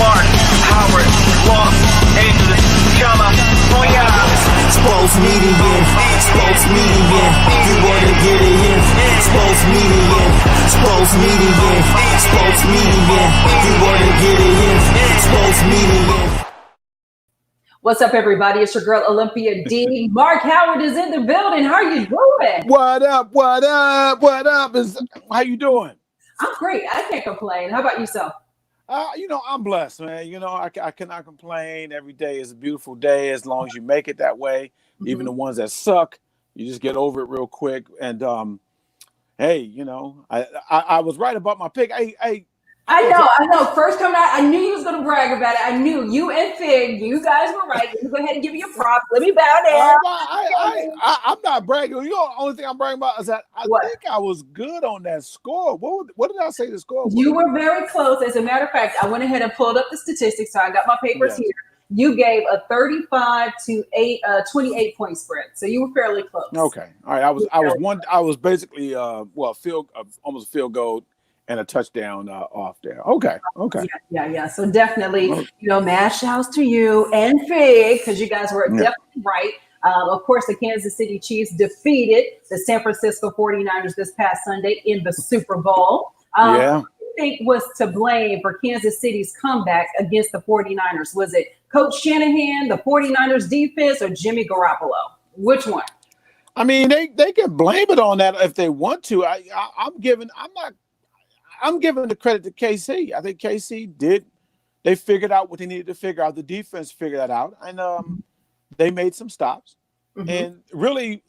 Mark, Howard, Los Angeles, California. Sports media, sports media, you wanna get it in. Sports media, sports media, sports media, you wanna get it in. Sports media. What's up, everybody? It's your girl, Olympia D. Mark Howard is in the building. How are you doing? What up? What up? What up? How you doing? I'm great. I can't complain. How about yourself? I'm blessed, man. I cannot complain. Every day is a beautiful day as long as you make it that way. Mm-hmm. Even the ones that suck, you just get over it real quick. And hey, I was right about my pick. I know. First coming out, I knew you was going to brag about it. I knew you and Fig, you guys were right. Let me go ahead and give you a prop. Let me bow down. I'm not bragging. The only thing I'm bragging about is that I think I was good on that score. What did I say the score was? You were very close. As a matter of fact, I went ahead and pulled up the statistics, so I got my papers here. You gave a 35 to 28 point spread, so you were fairly close. Okay, all right. I was basically almost a field goal and a touchdown off there. Okay. Yeah. So definitely, mad shouts to you and Fig, because you guys were definitely right. Of course, the Kansas City Chiefs defeated the San Francisco 49ers this past Sunday in the Super Bowl. What do you think was to blame for Kansas City's comeback against the 49ers? Was it Coach Shanahan, the 49ers defense, or Jimmy Garoppolo? Which one? I mean, they can blame it on that if they want to. I'm giving the credit to KC. I think KC they figured out what they needed to figure out. The defense figured that out, and they made some stops. Mm-hmm. And really,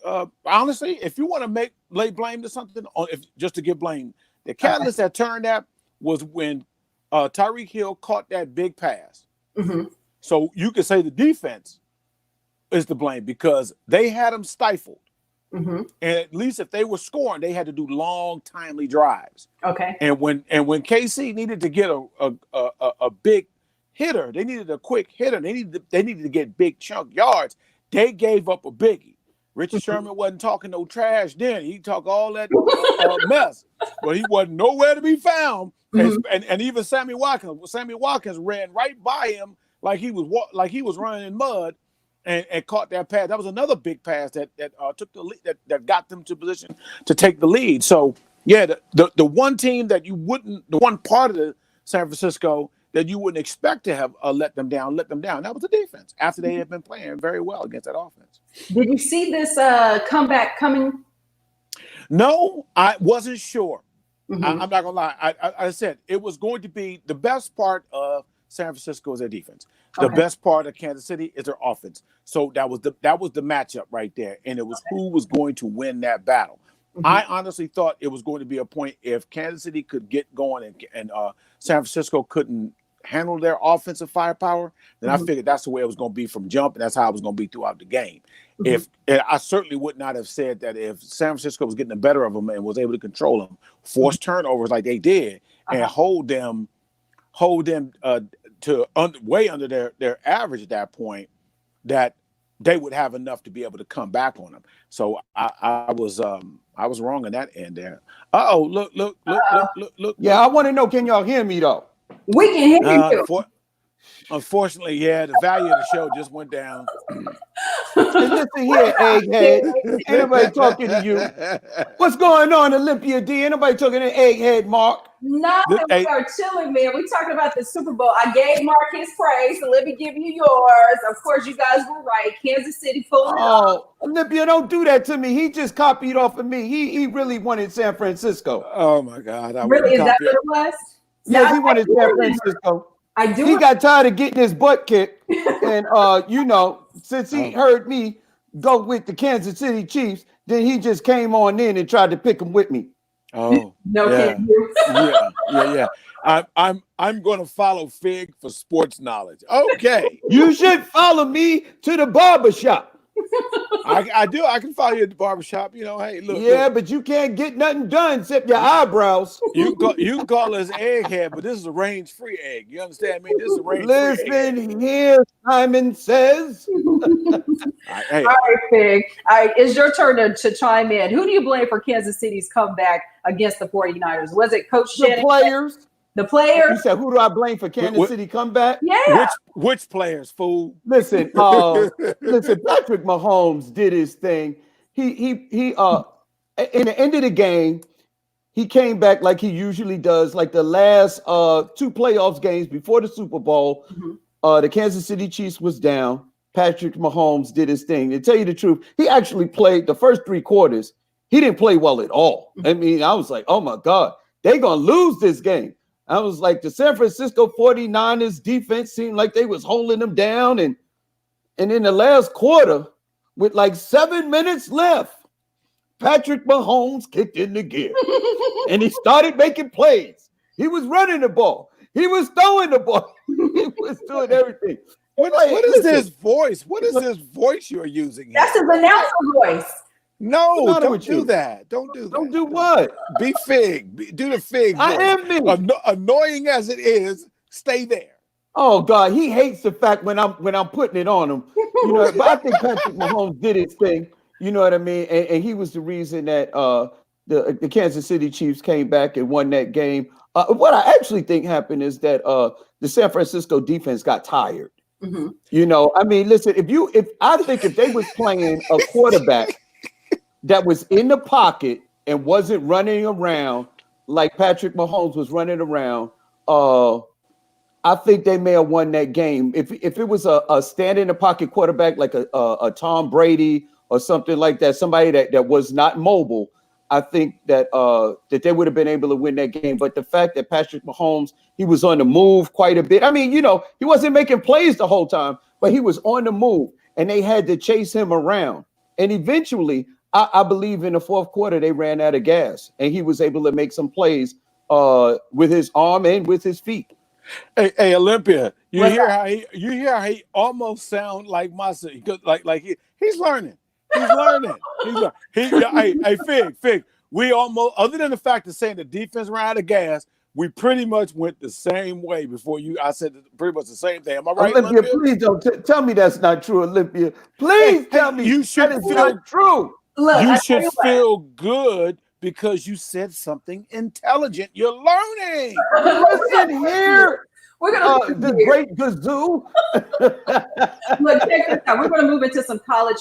honestly, if you want to lay blame to something, just to give blame, the catalyst that turned that was when Tyreek Hill caught that big pass. Mm-hmm. So you could say the defense is to blame because they had him stifled. Mm-hmm. And at least if they were scoring, they had to do long, timely drives. Okay. And when KC needed to get a big hitter, they needed a quick hitter. They needed to get big chunk yards. They gave up a biggie. Richard Sherman wasn't talking no trash then. He talked all that mess, but he wasn't nowhere to be found. Mm-hmm. And even Sammy Watkins ran right by him like he was running in mud. And caught that pass. That was another big pass that took the lead, that got them to position to take the lead. So the one team that you wouldn't, the one part of the San Francisco that you wouldn't expect to have let them down. That was the defense after they had been playing very well against that offense. Did you see this comeback coming? No, I wasn't sure. Mm-hmm. I'm not gonna lie. I said it was going to be the best part of San Francisco is their defense. The best part of Kansas City is their offense. So that was the matchup right there, and it was who was going to win that battle. Mm-hmm. I honestly thought it was going to be a point if Kansas City could get going and San Francisco couldn't handle their offensive firepower, then I figured that's the way it was going to be from jump, and that's how it was going to be throughout the game. Mm-hmm. I certainly would not have said that if San Francisco was getting the better of them and was able to control them, force turnovers like they did, and hold them to way under their average at that point, that they would have enough to be able to come back on them. So I was wrong on that end there. Look. Yeah, I want to know, can y'all hear me though? We can hear you. Unfortunately, the value of the show just went down. Listen here, Egghead. Ain't nobody talking to you. What's going on, Olympia D? Ain't nobody talking to Egghead, Mark. Nothing. We are chilling, man. We talking about the Super Bowl. I gave Mark his praise, so let me give you yours. Of course, you guys were right. Kansas City pulling it off. Olympia, don't do that to me. He just copied off of me. He really wanted San Francisco. Oh my God! Really? Is that what it was? Yes, he wanted San Francisco. I do. He got tired of getting his butt kicked, and since he heard me go with the Kansas City Chiefs, then he just came on in and tried to pick them with me. Oh no, can you? Yeah. I'm going to follow Fig for sports knowledge. Okay, you should follow me to the barbershop. I do. I can follow you at the barbershop. Hey, look. Yeah, look. But you can't get nothing done except your eyebrows. You can call us egghead, but this is a range-free egg. You understand me? This is a range-free egg. Listen here, Simon says. All right, Fig. All right, it's your turn to chime in. Who do you blame for Kansas City's comeback against the 49ers? Was it Coach Shanahan? The players. The player. You said, who do I blame for Kansas Wh- City comeback? Yeah. Which players, fool? Listen, listen, Patrick Mahomes did his thing. He in the end of the game, he came back like he usually does, like the last two playoffs games before the Super Bowl. The Kansas City Chiefs was down. Patrick Mahomes did his thing. To tell you the truth, he actually played the first 3 quarters. He didn't play well at all. I mean, I was like, oh my God, they're going to lose this game. I was like, the San Francisco 49ers defense seemed like they was holding them down. And in the last quarter, with like 7 minutes left, Patrick Mahomes kicked into gear. And he started making plays. He was running the ball. He was throwing the ball. He was doing everything. What is this voice? What is this voice you're using here? That's his announcer voice. No, What's the matter don't with do you? that. Don't do that. Don't do what? Be Fig. Do the Fig. I voice. am me. Annoying as it is, stay there. Oh God, he hates the fact when I'm putting it on him. You know, but I think Patrick Mahomes did his thing. You know what I mean? And he was the reason that the Kansas City Chiefs came back and won that game. What I actually think happened is that the San Francisco defense got tired. You know, I mean, listen, if they was playing a quarterback that was in the pocket and wasn't running around like Patrick Mahomes was running around, I think they may have won that game. If it was a stand in the pocket quarterback like a Tom Brady or something like that, somebody that was not mobile, I think that they would have been able to win that game. But the fact that Patrick Mahomes, he was on the move quite a bit. I mean, you know, he wasn't making plays the whole time, but he was on the move, and they had to chase him around. And eventually, I believe in the fourth quarter, they ran out of gas, and he was able to make some plays with his arm and with his feet. Hey, Olympia, you hear how he almost sound like my son, like he's learning. He's learning. Hey, Fig. We almost, other than the fact of saying the defense ran out of gas, we pretty much went the same way before you. I said pretty much the same thing. Am I right, Olympia? Please don't tell me that's not true, Olympia. Please tell me you should that is feel not true. Look, you I should tell you what. feel good because you said something intelligent. You're learning. Listen here, We're gonna the great Gazoo. Look, check this out. We're going to move into some college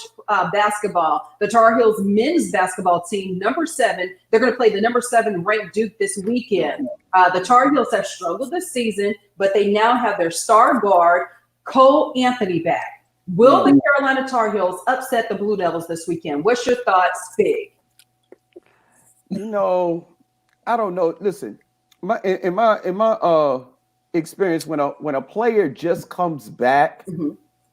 basketball. The Tar Heels men's basketball team, number 7, they're going to play the number 7 ranked Duke this weekend. The Tar Heels have struggled this season, but they now have their star guard, Cole Anthony, back. Will the Carolina Tar Heels upset the Blue Devils this weekend? What's your thoughts, Fig? You know, I don't know. Listen, in my experience, when a player just comes back,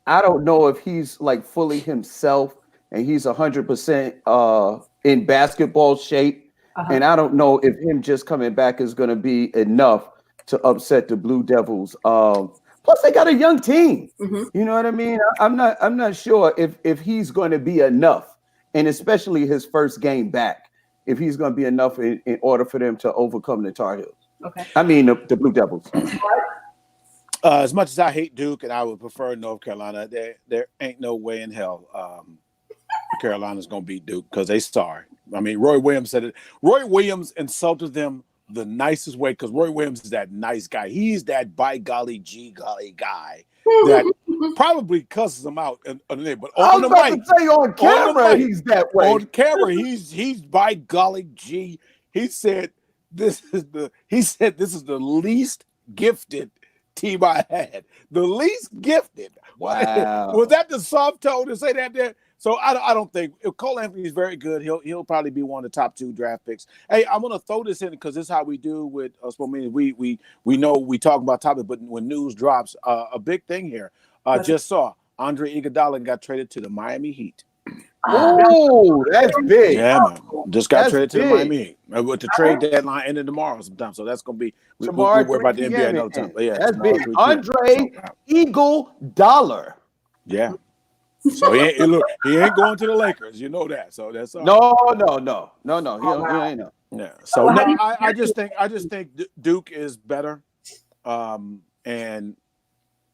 I don't know if he's like fully himself and he's 100% in basketball shape, and I don't know if him just coming back is going to be enough to upset the Blue Devils. Plus, they got a young team. You know what I mean? I'm not sure if he's going to be enough, and especially his first game back, if he's going to be enough in order for them to overcome the Tar Heels. Okay. I mean the Blue Devils. As much as I hate Duke and I would prefer North Carolina, there ain't no way in hell Carolina's going to beat Duke because they sorry. I mean, Roy Williams said it. Roy Williams insulted them the nicest way because Roy Williams is that nice guy. He's that by golly, gee golly guy that probably cusses them out. But on the mic, on camera, he's that way. On camera, he's by golly, gee. He said this is the least gifted team I had. The least gifted. Wow. Was that the soft tone to say that there? So I don't think if Cole Anthony is very good. He'll probably be one of the top 2 draft picks. Hey, I'm gonna throw this in because this is how we do with Spomedians. We know we talk about topics, but when news drops, a big thing here. Just saw Andre Iguodala got traded to the Miami Heat. Oh, that's big. Yeah, man. Just got traded to the big. Miami Heat. With the trade deadline ending tomorrow sometime. So that's gonna be Tomorrow. we'll worry about the NBA another time. But yeah, that's tomorrow, big. 3 p.m. Andre Iguodala. Yeah. So he ain't going to the Lakers. You know that. So that's all. No. He ain't no. Yeah. So no, I just think Duke is better. And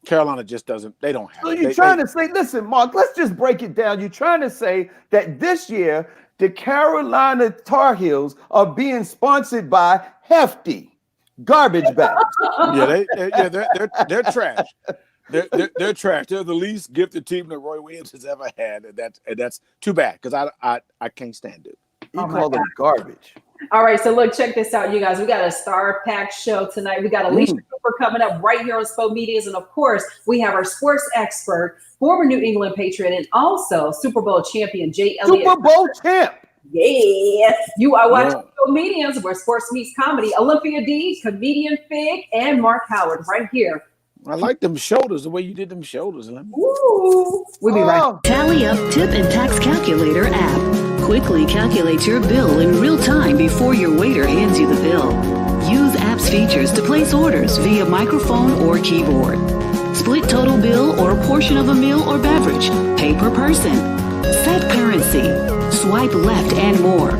Carolina just doesn't. They don't have. So you're trying to say, listen, Mark, let's just break it down. You're trying to say that this year the Carolina Tar Heels are being sponsored by Hefty. garbage bags. They're trash. They're trash. They're the least gifted team that Roy Williams has ever had, and that's too bad because I can't stand it. You call them garbage. All right, so look, check this out, you guys. We got a star-packed show tonight. We got Alicia Cooper coming up right here on Spomedians, and of course, we have our sports expert, former New England Patriot, and also Super Bowl champion Jay Elliott. Super Bowl champ. Yes, you are watching Spomedians, where sports meets comedy. Olympia D, comedian Fig, and Mark Howard right here. I like them shoulders, the way you did them shoulders. Ooh, we'll be right. Tally Up Tip and Tax Calculator app quickly calculates your bill in real time before your waiter hands you the bill. Use app's features to place orders via microphone or keyboard. Split total bill or a portion of a meal or beverage. Pay per person. Set currency. Swipe left and more.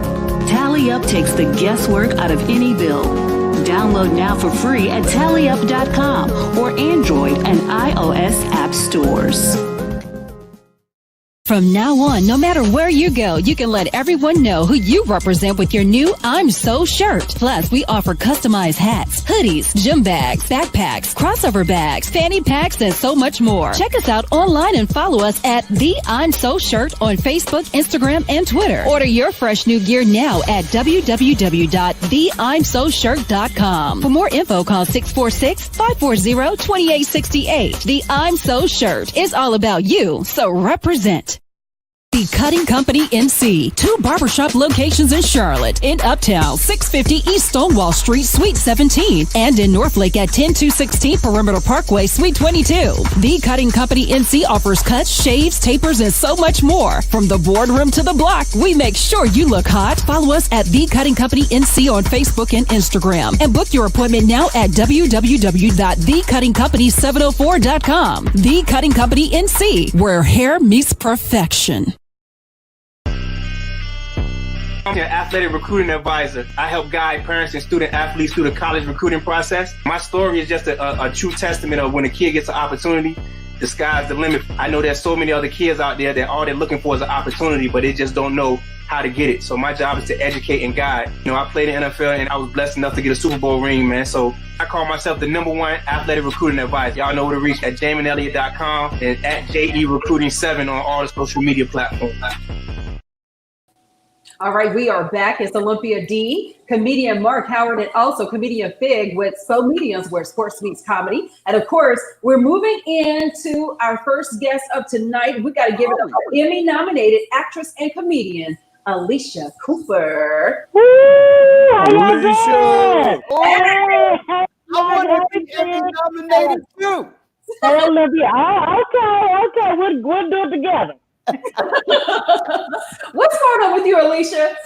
Tally Up takes the guesswork out of any bill. Download now for free at tallyup.com or Android and iOS app stores. From now on, no matter where you go, you can let everyone know who you represent with your new I'm So shirt. Plus, we offer customized hats, hoodies, gym bags, backpacks, crossover bags, fanny packs, and so much more. Check us out online and follow us at The I'm So Shirt on Facebook, Instagram, and Twitter. Order your fresh new gear now at www.theimsoshirt.com. For more info, call 646-540-2868. The I'm So Shirt is all about you, so represent. The Cutting Company NC, 2 barbershop locations in Charlotte, in Uptown, 650 East Stonewall Street, Suite 17, and in Northlake at 10216 Perimeter Parkway, Suite 22. The Cutting Company NC offers cuts, shaves, tapers, and so much more. From the boardroom to the block, we make sure you look hot. Follow us at The Cutting Company NC on Facebook and Instagram, and book your appointment now at www.thecuttingcompany704.com. The Cutting Company NC, where hair meets perfection. I'm an athletic recruiting advisor. I help guide parents and student athletes through the college recruiting process. My story is just a true testament of when a kid gets an opportunity, the sky's the limit. I know there's so many other kids out there that all they're looking for is an opportunity, but they just don't know how to get it. So my job is to educate and guide. You know, I played in the NFL and I was blessed enough to get a Super Bowl ring, man. So I call myself the #1 athletic recruiting advisor. Y'all know where to reach at jaminelliott.com and at JERecruiting7 on all the social media platforms. All right, we are back. It's Olympia D, comedian Mark Howard, and also comedian Fig with Spomedians, where sports meets comedy. And of course, we're moving into our first guest of tonight. We got to give it up to Emmy-nominated actress and comedian Alicia Cooper. Alicia! I want to be Emmy-nominated too. Hey, Olivia. Oh, okay. We'll do it together. What's going on with you, Alicia?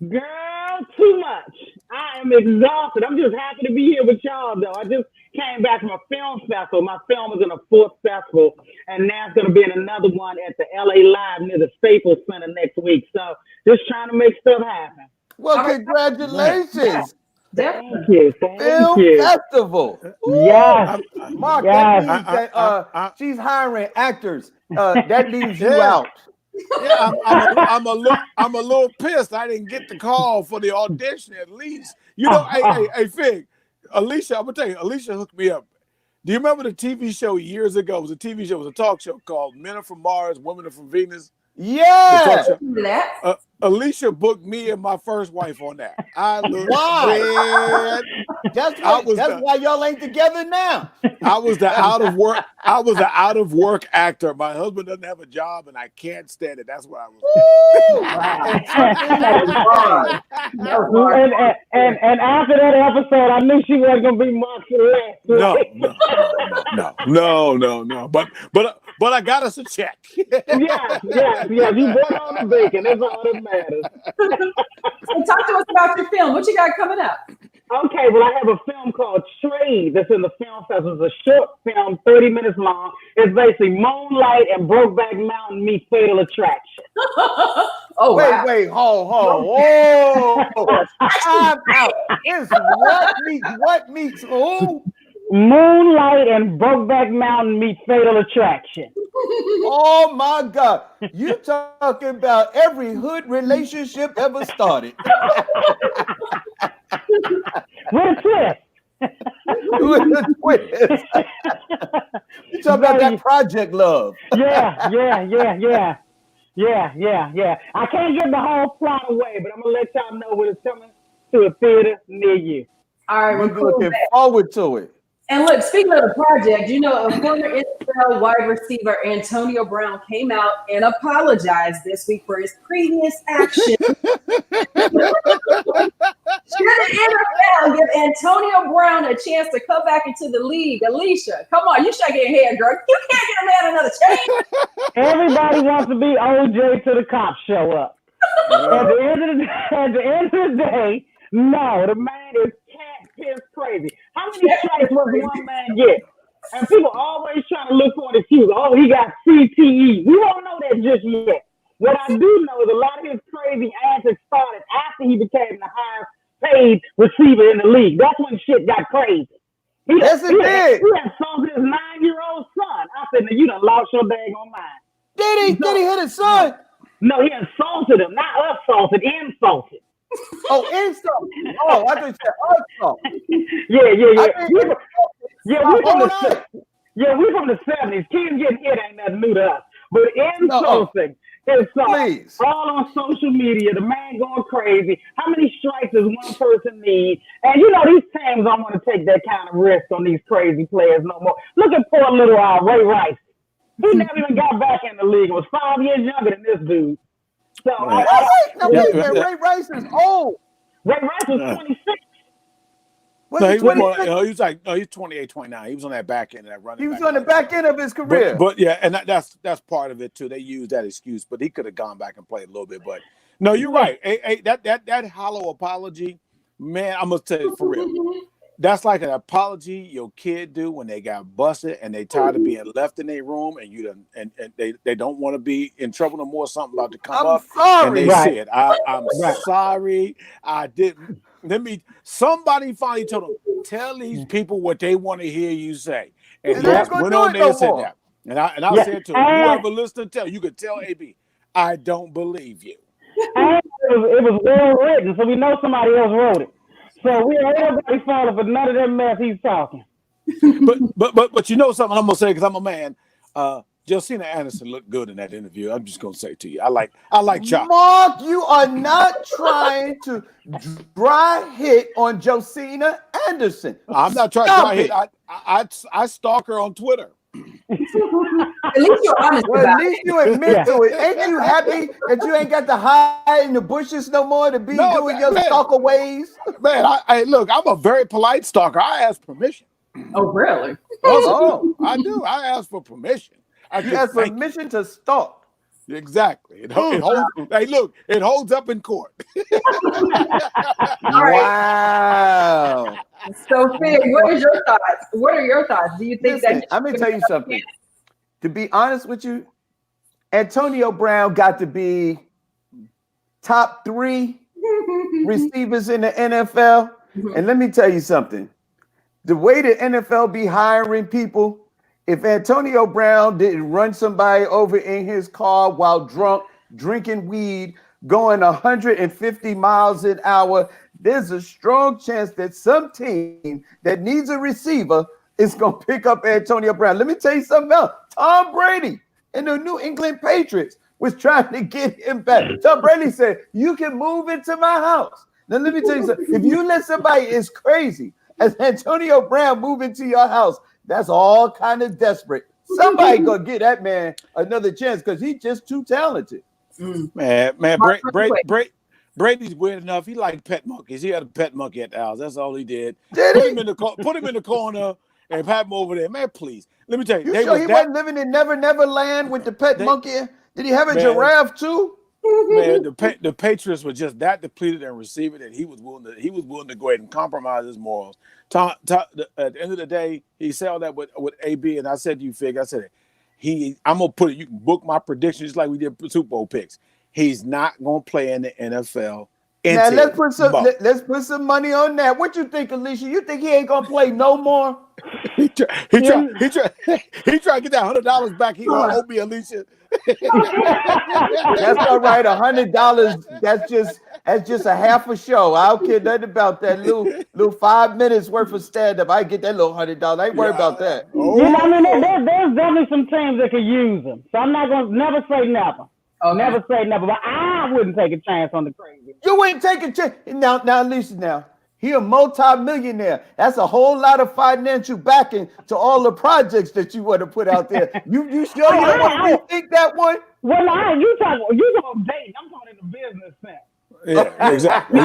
Girl, too much. I am exhausted. I'm just happy to be here with y'all, though. I just came back from a film festival. My film was in a 4th festival, and now it's going to be in another one at the LA Live near the Staples Center next week. So just trying to make stuff happen. Well, congratulations. Definitely. Thank you. Film festival. Yes. Mark, yes. that means that she's hiring actors. That leaves you out. Yeah, I'm a little pissed. I didn't get the call for the audition at least. You know, hey, Fig, Alicia, I'm gonna tell you, Alicia hooked me up. Do you remember the TV show years ago? It was a TV show, it was a talk show called Men Are From Mars, Women Are From Venus. Yeah. Alicia booked me and my first wife on that. Why? That's why y'all ain't together now. I was the out of work actor. My husband doesn't have a job and I can't stand it. That's what I was. And after that episode, I knew she wasn't gonna be much less. No. But I got us a check. Yeah. You brought on the bacon. That's all that matters. So talk to us about your film. What you got coming up? Okay, well, I have a film called Trade that's in the film festival. It's a short film, 30 minutes long. It's basically Moonlight and Brokeback Mountain meets Fatal Attraction. Wait, hold. I'm out. It's what meets who? Moonlight and Brokeback Mountain meets Fatal Attraction. Oh my God. You talking about every hood relationship ever started. With a twist. Who is the twins? You talking about that Project Love? Yeah. I can't give the whole plot away, but I'm gonna let y'all know when it's coming to a theater near you. All right, We're looking forward to it. And look, speaking of the project, you know, a former NFL wide receiver, Antonio Brown, came out and apologized this week for his previous action. Should the NFL give Antonio Brown a chance to come back into the league? Alicia, come on, you shaking your head, girl. You can't get a man another chance. Everybody wants to be OJ till the cops show up. At the end of the day, no, the man is cat-piss crazy. How many strikes was one man get? And people always trying to look for an excuse. Oh, he got CTE. We don't know that just yet. What I do know is a lot of his crazy antics started after he became the highest paid receiver in the league. That's when shit got crazy. Yes, it did. He had assaulted his 9-year-old son. I said, you done lost your daggone mind. Did he? Did he hit his son? No, he insulted him. Not assaulted, insulted. Oh, insult. Oh, I thought you said assault. Yeah. We're from the 70s. Kids getting hit ain't nothing new to us. But insulting is all on social media. The man going crazy. How many strikes does one person need? And you know, these teams don't want to take that kind of risk on these crazy players no more. Look at poor little Ray Rice. He never even got back in the league. Was 5 years younger than this dude. So Ray Rice is old. Ray Rice was 26. He's 28, 29. He was on that back end of that running. He was on the back end of his career. But yeah, and that's part of it too. They use that excuse, but he could have gone back and played a little bit. But no, you're right. That hollow apology, man, I'm gonna tell you for real. That's like an apology your kid do when they got busted and they tired of being left in their room and they don't want to be in trouble no more. Something about to come up. Sorry. And they said, I'm sorry. I didn't. Somebody finally told them, tell these people what they want to hear you say. And he just went on there and said that. And I said to whoever listening, you could tell AB, I don't believe you. And it was well written, so we know somebody else wrote it. So we ain't everybody falling for none of that mess he's talking. But you know something I'm gonna say because I'm a man. Josina Anderson looked good in that interview. I'm just gonna say to you, I like Chuck. Mark, you are not trying to dry hit on Josina Anderson. I'm not trying to dry hit. I stalk her on Twitter. At least you're honest. Well, at least you admit to it. Ain't you happy that you ain't got to hide in the bushes no more to be doing your stalker ways? Man, look, I'm a very polite stalker. I ask permission. Oh, really? Oh, I do. I ask for permission. You ask permission to stalk. Exactly. It holds. Hey, look, it holds up in court. Wow. So, Fig, what is your thoughts? What are your thoughts? Do you think that? I'm gonna tell you something. To be honest with you, Antonio Brown got to be top 3 receivers in the NFL. And let me tell you something. The way the NFL be hiring people, if Antonio Brown didn't run somebody over in his car while drunk, drinking weed, going 150 miles an hour, there's a strong chance that some team that needs a receiver is going to pick up Antonio Brown. Let me tell you something else. Tom Brady and the New England Patriots was trying to get him back. Tom Brady said, you can move into my house. Now, let me tell you something. If you let somebody as crazy as Antonio Brown move into your house, that's all kind of desperate. Somebody gonna get that man another chance because he's just too talented. Man, Brady's weird enough. He liked pet monkeys. He had a pet monkey at the house. That's all he did. Put him in the corner and pat him over there. Man, please. Let me tell you. You sure he wasn't living in Never Land with the pet monkey? Did he have a giraffe too? Man, the Patriots were just that depleted and receiver that he was willing to go ahead and compromise his morals. At the end of the day, he said that with AB, and I said to you, Fig, I said I'm gonna put it. You can book my prediction just like we did Super Bowl picks. He's not gonna play in the NFL. Now let's put some money on that. What you think, Alicia? You think he ain't gonna play no more? He tried to get that $100 back. He gonna owe me, Alicia. That's all right. $100. That's just a half a show. I don't care nothing about that little 5 minutes worth of stand up. I get that little $100. I ain't worried about that. You know, I mean, there's definitely some teams that could use them. So I'm not gonna never say never. Okay. Never say never. But I wouldn't take a chance on the crazy. You ain't taking chance. Now listen now. He a multi-millionaire. That's a whole lot of financial backing to all the projects that you want to put out there. You sure you don't want to rethink that one? Well, no, you talking dating. I'm talking in the business sense. Yeah, exactly.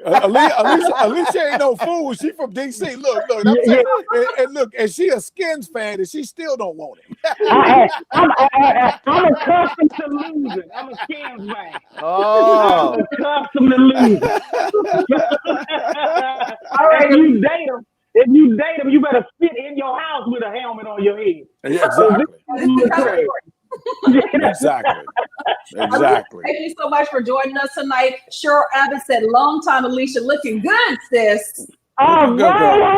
Alicia ain't no fool. She from DC. Look, I'm saying, and look, and she a Skins fan, and she still don't want him. I'm accustomed to losing. I'm a Skins fan. Oh, I'm accustomed to losing. All right, if you date him, you better sit in your house with a helmet on your head. Yeah, exactly. Exactly. Thank you so much for joining us tonight. Cheryl Abbott said, "Long time, Alicia, looking good, sis." All right.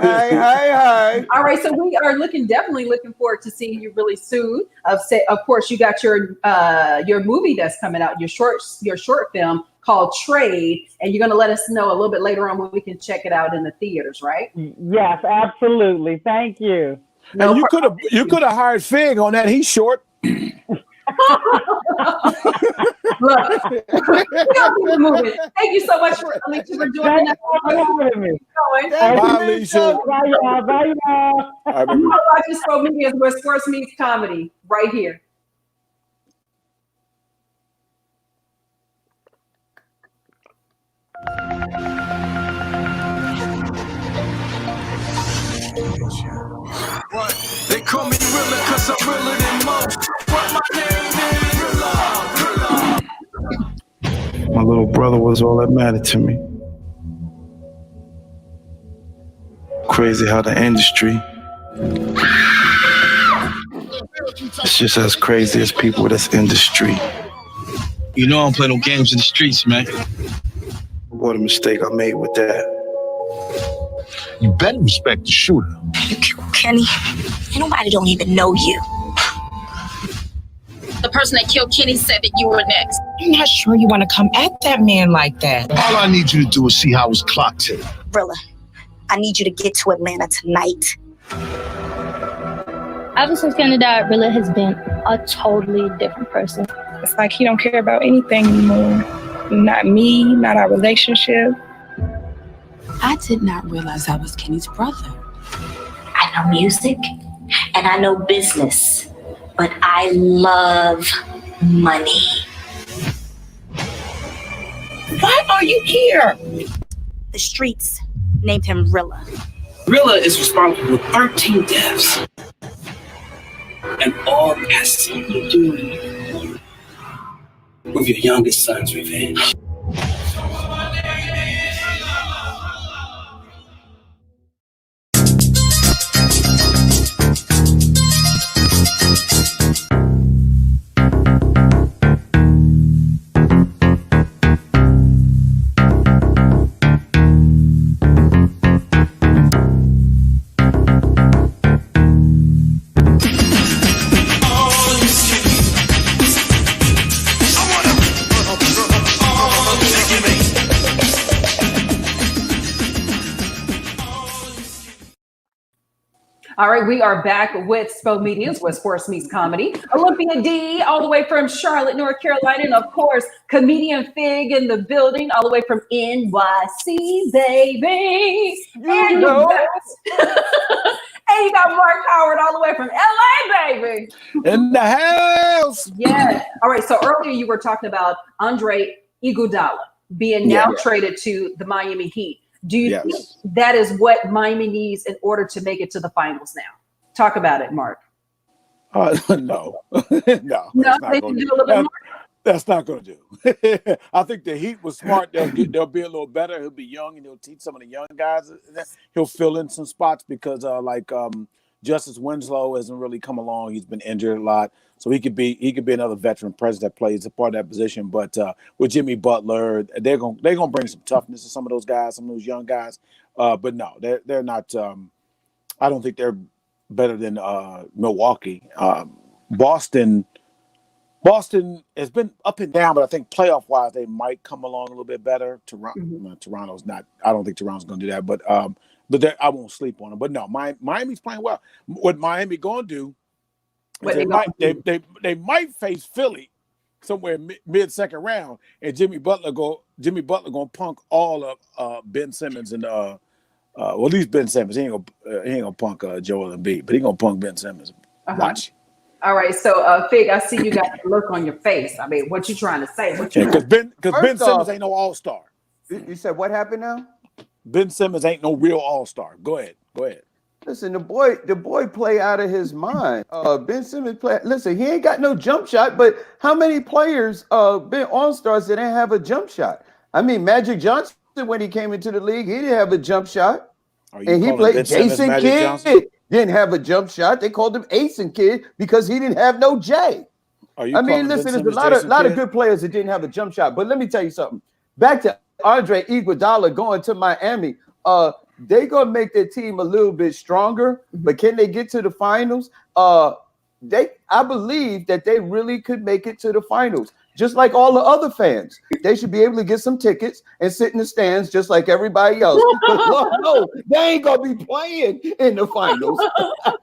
Hey. All right, so we are definitely looking forward to seeing you really soon. Of course, you got your movie that's coming out, your short film called Trade, and you're going to let us know a little bit later on when we can check it out in the theaters, right? Yes, absolutely. Thank you. No, and you could have hired Fig on that. He's short. Look, we'll moving. Thank you so much for Alicia for joining us. Bye, Alicia. Bye, y'all. Bye, y'all. You are watching Spomedians Wed Sports Meets Comedy right here. They call me realer cause I'm realer than most. What my name is? My little brother was all that mattered to me. Crazy how the industry it's just as crazy as people that's in the street. You know I don't play no games in the streets, man. What a mistake I made with that. You better respect the shooter. You killed Kenny. Nobody don't even know you. The person that killed Kenny said that you were next. I'm not sure you want to come at that man like that. All I need you to do is see how his clock ticks. Rilla, I need you to get to Atlanta tonight. Ever since Kenny died, Rilla has been a totally different person. It's like he don't care about anything anymore. Not me, not our relationship. I did not realize I was Kenny's brother. I know music and I know business, but I love money. Why are you here? The streets named him Rilla. Rilla is responsible for 13 deaths. And all that has something to do with your youngest son's revenge. All right, we are back with Spomedians Wed Sports Meets Comedy. Olympia D, all the way from Charlotte, North Carolina, and of course, comedian Fig in the building, all the way from NYC, baby. And you got Mark Howard, all the way from LA, baby. In the house. Yeah. All right. So earlier you were talking about Andre Iguodala being now traded to the Miami Heat. Do you think that is what Miami needs in order to make it to the finals now? Talk about it, Mark. No. No, they can do a little bit more. That's not going to do. I think the Heat was smart. They'll be a little better. He'll be young, and he'll teach some of the young guys. He'll fill in some spots because, Justice Winslow hasn't really come along. He's been injured a lot, so he could be another veteran presence that plays a part of that position. But with Jimmy Butler, they're gonna bring some toughness to some of those guys, some of those young guys. But no, they're not. I don't think they're better than Milwaukee. Boston has been up and down, but I think playoff wise they might come along a little bit better. Toronto's not. I don't think Toronto's going to do that, but I won't sleep on them. But no, Miami's playing well. What Miami going to do? They might face Philly somewhere mid second round, and Jimmy Butler gonna punk all of Ben Simmons and well, at least Ben Simmons. He ain't gonna punk Joel Embiid, but he gonna punk Ben Simmons. Watch. All right, so Fig, I see you got a look on your face. I mean, what you trying to say? Because Ben Simmons ain't no all-star. You said what happened now? Ben Simmons ain't no real all-star. Go ahead. Listen, the boy play out of his mind. Ben Simmons play. Listen, he ain't got no jump shot. But how many players been all-stars that didn't have a jump shot? I mean, Magic Johnson when he came into the league, he didn't have a jump shot, and he played. Jason Kidd didn't have a jump shot. They called him Ason Kidd because he didn't have no J. I mean, listen, there's a lot of good players that didn't have a jump shot. But let me tell you something. Back to Andre Iguodala going to Miami. They gonna make their team a little bit stronger, but can they get to the finals? I believe that they really could make it to the finals, just like all the other fans. They should be able to get some tickets and sit in the stands just like everybody else. No, they ain't gonna be playing in the finals. So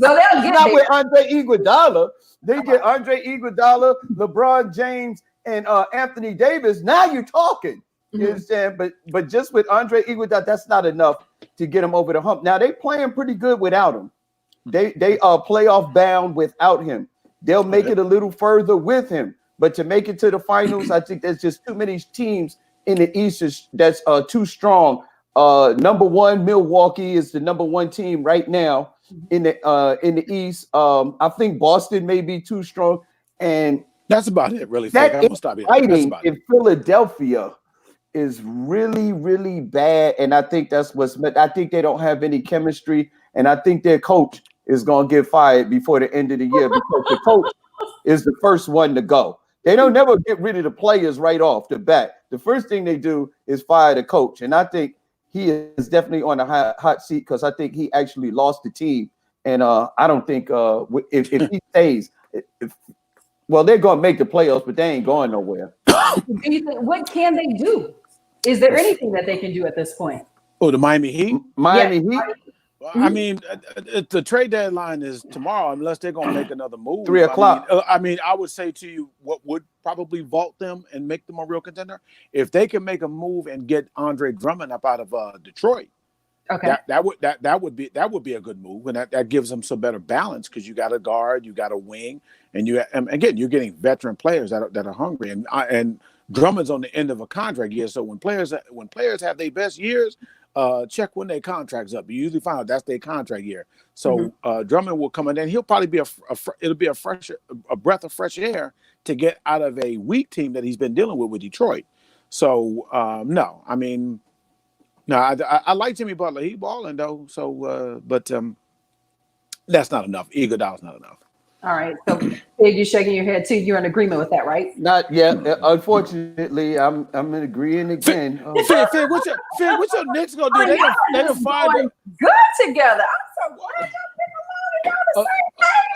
they'll get not with Andre Iguodala. They get Andre Iguodala, LeBron James, and Anthony Davis. Now you're talking. You understand? But just with Andre Iguodala, that's not enough to get him over the hump. Now they playing pretty good without him. They are playoff bound without him. They'll make it a little further with him, but to make it to the finals, I think there's just too many teams in the East that's too strong. Number one, Milwaukee is the number one team right now in the East. I think Boston may be too strong, and that's about it. Really, that I'm gonna stop you. Fighting in Philadelphia is really, really bad, and I think that's what's. I think they don't have any chemistry, and I think their coach is gonna get fired before the end of the year because the coach is the first one to go. They don't never get rid of the players right off the bat. The first thing they do is fire the coach, and I think he is definitely on the hot seat because I think he actually lost the team, and I don't think if he stays, well, they're gonna make the playoffs, but they ain't going nowhere. What can they do? Is there anything that they can do at this point? Oh, the Miami Heat? Heat? I mean, the trade deadline is tomorrow unless they're going to make another move. 3 o'clock. I mean, I would say to you what would probably vault them and make them a real contender. If they can make a move and get Andre Drummond up out of Detroit, okay, that would be a good move, and that gives them some better balance because you got a guard, you got a wing, and again you're getting veteran players that are hungry, and Drummond's on the end of a contract year, so when players have their best years, check when their contract's up. You usually find out that's their contract year. So Drummond will come in, and he'll probably be a breath of fresh air to get out of a weak team that he's been dealing with Detroit. So no, I mean. No, I like Jimmy Butler. He balling though. So, but that's not enough. Iguodala's not enough. All right. So, Fig, you're shaking your head too. You're in agreement with that, right? Not yet. Unfortunately, I'm in agreeing again. Fig, what's your Knicks gonna do? They done fired good together.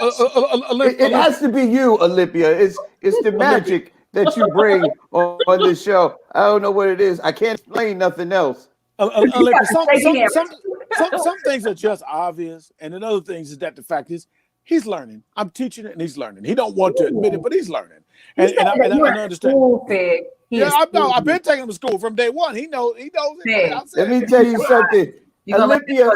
I'm so glad it has to be you, Olympia. It's the magic that you bring on this show. I don't know what it is. I can't explain nothing else. Some things are just obvious, and then other things is that the fact is he's learning. I'm teaching it, and he's learning. He don't want to admit it, but he's learning. And I understand. I've been taking him to school from day one. He knows. Let me tell you something, Olympia.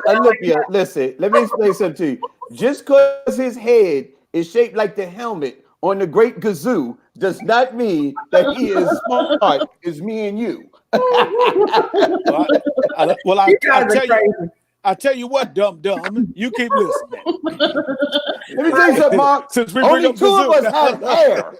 Listen, let me explain something to you. Just because his head is shaped like the helmet on the Great Gazoo does not mean that he is smart as me and you. I tell you what, dumb, you keep listening. Let me tell you something, Mark. Only 2 of us have hair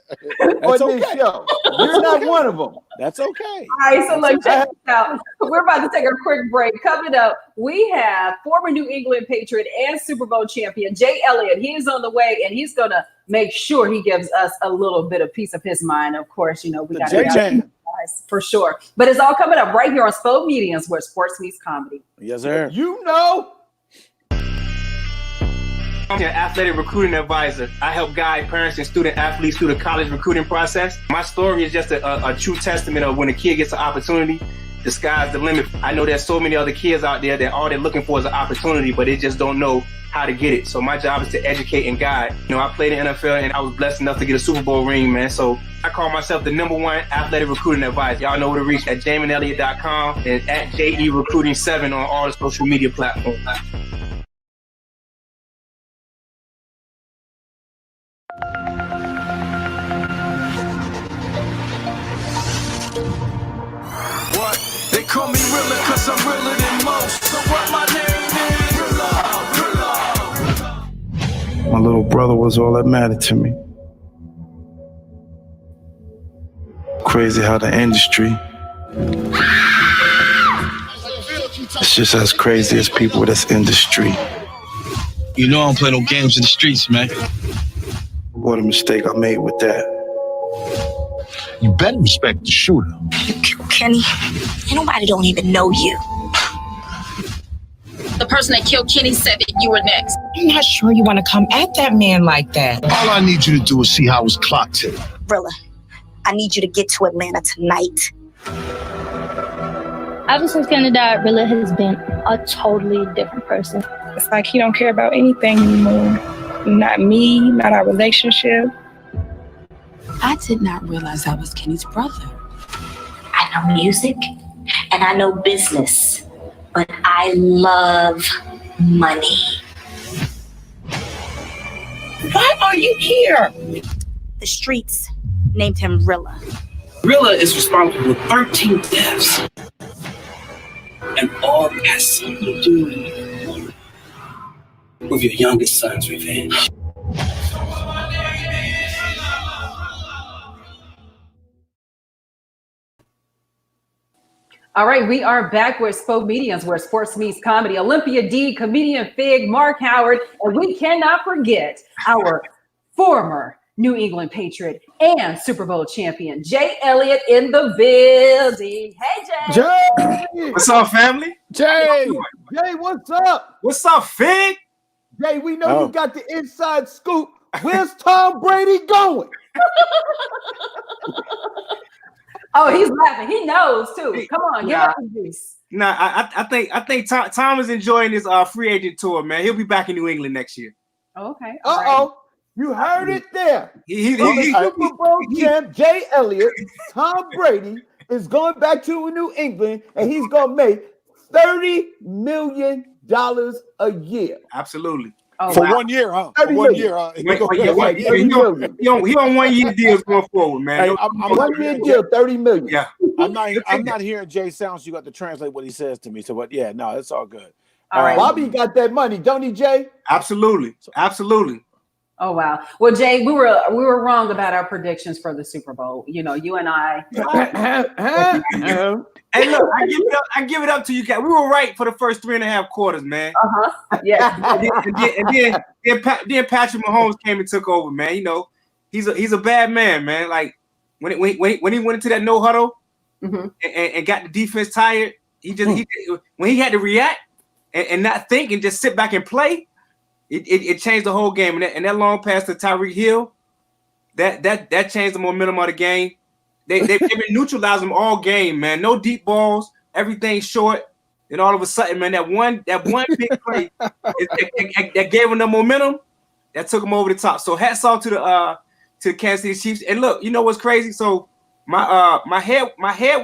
on this show. You're not one of them. That's okay. All right, so look, check this out. We're about to take a quick break. Coming up, we have former New England Patriot and Super Bowl champion Jay Elliott. He is on the way, and he's going to make sure he gives us a little bit of peace of his mind. Of course, we got to for sure. But it's all coming up right here on Spomedians, where sports meets comedy. Yes, sir. You know. I'm an athletic recruiting advisor. I help guide parents and student athletes through the college recruiting process. My story is just a true testament of when a kid gets an opportunity, the sky's the limit. I know there's so many other kids out there that all they're looking for is an opportunity, but they just don't know how to get it. So my job is to educate and guide. You know, I played in the NFL and I was blessed enough to get a Super Bowl ring, man. So I call myself the #1 athletic recruiting advisor. Y'all know where to reach at JaminElliott.com and at JERecruiting7 on all the social media platforms. They call me realer cause I'm realer than most. So what my name is? My little brother was all that mattered to me. Crazy how the industry, it's just as crazy as people that's in the street. You know I don't play no games in the streets, man. What a mistake I made with that. You better respect the shooter. Kenny, nobody don't even know you. The person that killed Kenny said that you were next. I'm not sure you want to come at that man like that. All I need you to do is see how his clock ticks. Rilla, I need you to get to Atlanta tonight. Ever since Kenny died, Rilla has been a totally different person. It's like he don't care about anything anymore. Not me, not our relationship. I did not realize I was Kenny's brother. I know music and I know business, but I love money. Why are you here? The streets named him Rilla. Rilla is responsible for 13 deaths. And all that has something to do with your youngest son's revenge. All right, we are back with Spomedians, where sports meets comedy. Olympia D, comedian Fig, Mark Howard, and we cannot forget our former New England Patriot and Super Bowl champion, Jay Elliott, in the building. Hey, Jay. Jay! What's up, family? Jay, what's up? What's up, Fig? Jay, we know you got the inside scoop. Where's Tom Brady going? Oh, he's laughing. He knows too. Come on, get up the juice. Nah, I think Tom is enjoying this free agent tour, man. He'll be back in New England next year. Okay. You heard it there. He Super Bowl champ Jay Elliott, Tom Brady is going back to New England, and he's gonna make $30 million a year. Absolutely. For 1 year, huh? For 1 year, huh? He on 1 year deals going forward, man. Hey, I'm 1 year deal, $30 million. Yeah. I'm not hearing Jay sound, so you got to translate what he says to me. So, but yeah, no, it's all good. All right. Bobby got that money, don't he, Jay? Absolutely. Oh wow. Well, Jay, we were wrong about our predictions for the Super Bowl. You know, you and I. Hey, look, I give it up to you guys. We were right for the first 3.5 quarters, man. Yeah. and then Patrick Mahomes came and took over, man. You know, he's a bad man, man. Like when he went into that no huddle and got the defense tired, when he had to react and not think and just sit back and play, it changed the whole game. And that long pass to Tyreek Hill, that changed the momentum of the game. They've been neutralizing them all game, man. No deep balls, everything short. And all of a sudden, man, that one big play that gave them the momentum that took them over the top. So hats off to the Kansas City Chiefs. And look, you know what's crazy? So my head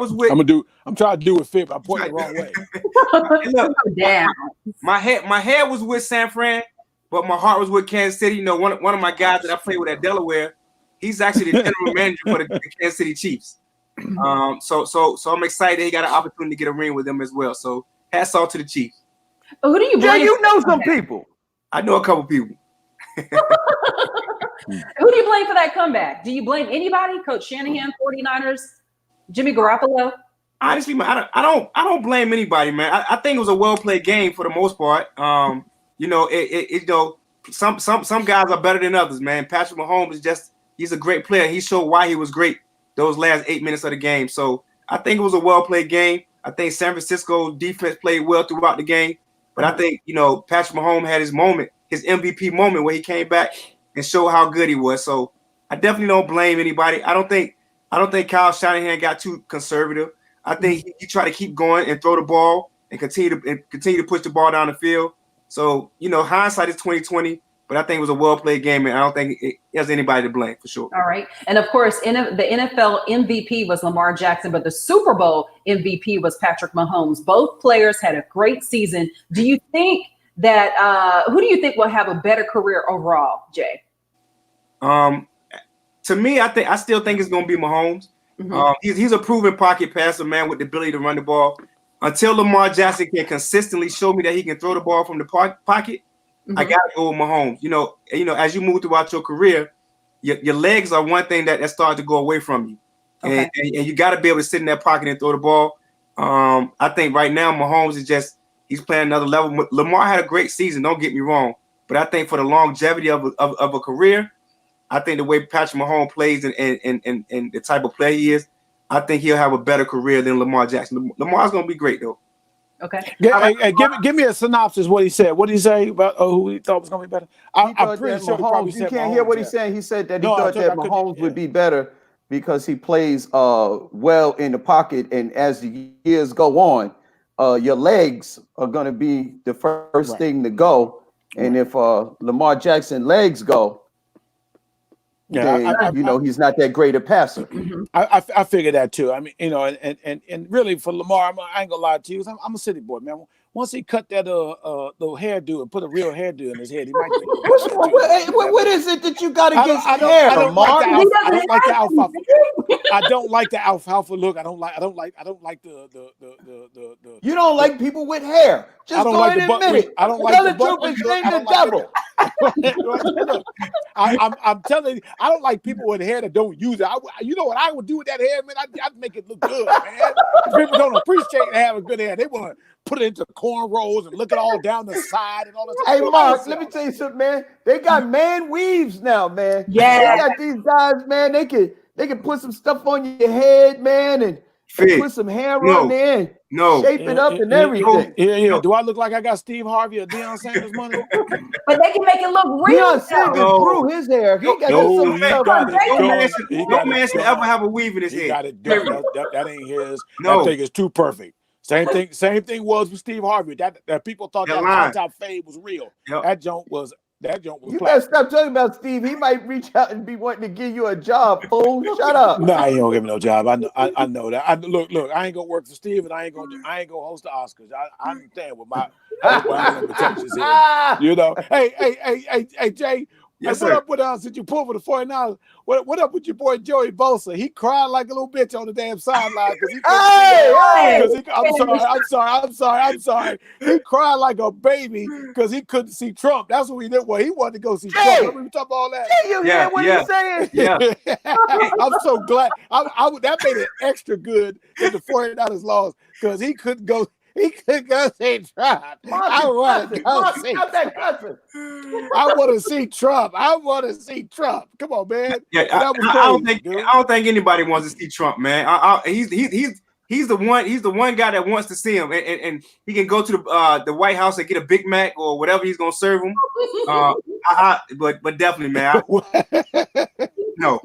was with. I'm trying to do it fit, but I'm pointing the wrong way. Look, Damn. My head was with San Fran, but my heart was with Kansas City. You know, one of my guys that I played with at Delaware, he's actually the general manager for the Kansas City Chiefs. So I'm excited he got an opportunity to get a ring with them as well. So hats off to the Chiefs. Who do you blame? Jay, you know some people. I know a couple people. Who do you blame for that comeback? Do you blame anybody? Coach Shanahan, 49ers, Jimmy Garoppolo? Honestly, man, I don't blame anybody, man. I think it was a well played game for the most part. You know, some guys are better than others, man. Patrick Mahomes he's a great player. He showed why he was great those last 8 minutes of the game. So I think it was a well played game. I think San Francisco defense played well throughout the game. But I think, you know, Patrick Mahomes had his moment his MVP moment where he came back and showed how good he was. So I definitely don't blame anybody. I don't think Kyle Shanahan got too conservative. I think he tried to keep going and throw the ball and continue to push the ball down the field. So, hindsight is 20/20, but I think it was a well-played game, and I don't think it has anybody to blame for sure. All right. And of course, the NFL MVP was Lamar Jackson, but the Super Bowl MVP was Patrick Mahomes. Both players had a great season. Do you think that who do you think will have a better career overall, Jay? To me, I still think it's going to be Mahomes. He's a proven pocket passer, man, with the ability to run the ball. Until Lamar Jackson can consistently show me that he can throw the ball from the pocket, I got to go with Mahomes. As you move throughout your career, your legs are one thing that starts to go away from you. Okay. And you got to be able to sit in that pocket and throw the ball. I think right now Mahomes is he's playing another level. Lamar had a great season, don't get me wrong. But I think for the longevity of a career, I think the way Patrick Mahomes plays and the type of player he is, I think he'll have a better career than Lamar Jackson. Lamar's going to be great, though. Okay. Give me a synopsis. What he said. What did he say about who he thought was going to be better? I'm pretty sure Mahomes, you can't hear what he's saying. He said that he thought that Mahomes would be better because he plays well in the pocket, and as the years go on, your legs are going to be the first thing to go. And if Lamar Jackson legs go, then, he's not that great a passer. I figured that too. I mean, and really for Lamar, I ain't gonna lie to you. I'm a city boy, man. Once he cut that little hairdo and put a real hairdo in his head, he might. What is it that you got against hair, Mark? I don't like the alfalfa. I don't like the alfalfa look. I don't like the. You don't like people with hair. Just go ahead and admit it. I don't like the truth and shame the devil. I'm telling you, I don't like people with hair that don't use it. You know what I would do with that hair, man? I'd make it look good, man. People don't appreciate having good hair. They want to put it into cornrows and look it all down the side and all that. Hey, Mark, let me tell you something, man. They got man weaves now, man. Yeah. They got these guys, man. They can put some stuff on your head, man, and put some hair on there and shape it up and everything. Yeah. Do I look like I got Steve Harvey or Deion Sanders money? But they can make it look real. Deion Sanders grew his hair. He got some stuff. No man should ever have a weave in his head. That ain't his. No. That thing is too perfect. Same thing was with Steve Harvey. That people thought that top fade was real. Yep. That joint was. You better stop talking about Steve. He might reach out and be wanting to give you a job, fool. Shut up. No, he don't give me no job. I know that. Look. I ain't gonna work for Steve, and I ain't gonna host the Oscars. I understand what my limitations is. Hey, Jay. Yes, what up with since you pulled for the 49ers? What up with your boy Joey Bosa? He cried like a little bitch on the damn sideline because he I'm sorry. He cried like a baby because he couldn't see Trump. That's what he did. Well, he wanted to go see Trump. Remember we talked about all that? You hear what he's saying? Yeah. I'm so glad. That made it extra good that the 49ers lost because he couldn't go. He could go see Trump. I want to see Trump. Come on, man. Yeah, I don't think anybody wants to see Trump, man. He's the one guy that wants to see him, and he can go to the White House and get a Big Mac or whatever he's gonna serve him. But definitely, man. No.